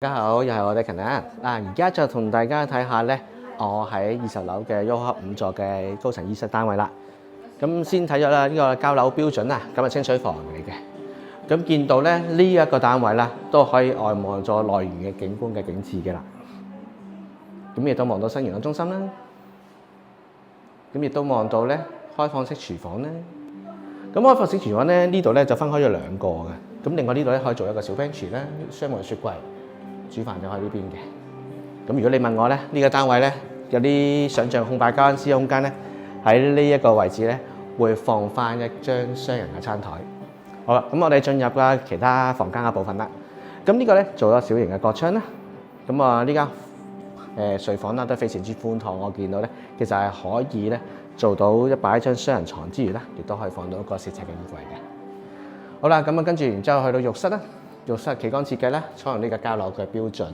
大家好，又係我哋勤啊！嗱，而家就同大家睇下咧，我喺20樓嘅優克5座嘅高層醫室單位啦。咁先睇咗啦，呢個交樓標準啊，咁係清水房嚟嘅。咁見到咧呢一個單位啦，都可以外望咗內園嘅景觀嘅景緻嘅啦。咁亦都望到新元朗中心啦。咁亦都望到咧開放式廚房咧。咁開放式廚房咧呢度咧就分開咗兩個嘅。咁另外呢度咧可以做一個小 bench 啦，雙門雪櫃。煮飯就喺呢邊嘅。咁如果你問我咧，呢個單位咧有啲想像空白間私空間咧，喺呢一個位置咧會放翻一張雙人嘅餐台。好啦，咁我哋進入嘅其他房間嘅部分啦。咁呢個咧做咗小型嘅角窗啦。咁啊呢間睡房啦都非常之寬敞，我見到咧其實係可以咧做到擺一張雙人床之餘咧，亦都可以放到一個4尺嘅衣櫃嘅。好啦，咁啊跟住然之後去到浴室啦。浴室企缸設計啦，採用呢個交樓嘅標準。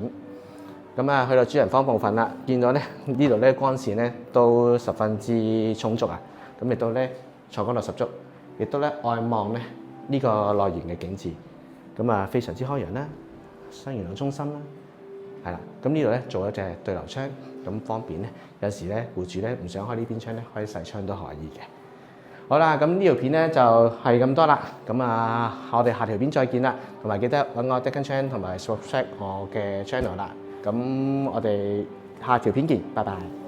咁啊，去到主人房部分啦，見到咧呢度咧光線咧都十分之充足啊。咁亦都咧採光度十足，亦都咧外望咧呢個內園嘅景緻。咁啊，非常之開揚啦，新元朗中心啦，係啦。咁呢度咧做一隻對流窗，咁方便咧有時咧戶主咧唔想開呢邊窗咧，開細窗都可以嘅。好啦，咁呢條片咧就係咁多啦。咁啊，我哋下條片再見啦。同埋記得揾我 Deccan Chan 同埋 subscribe 我嘅 channel 啦。咁我哋下條片見，拜拜。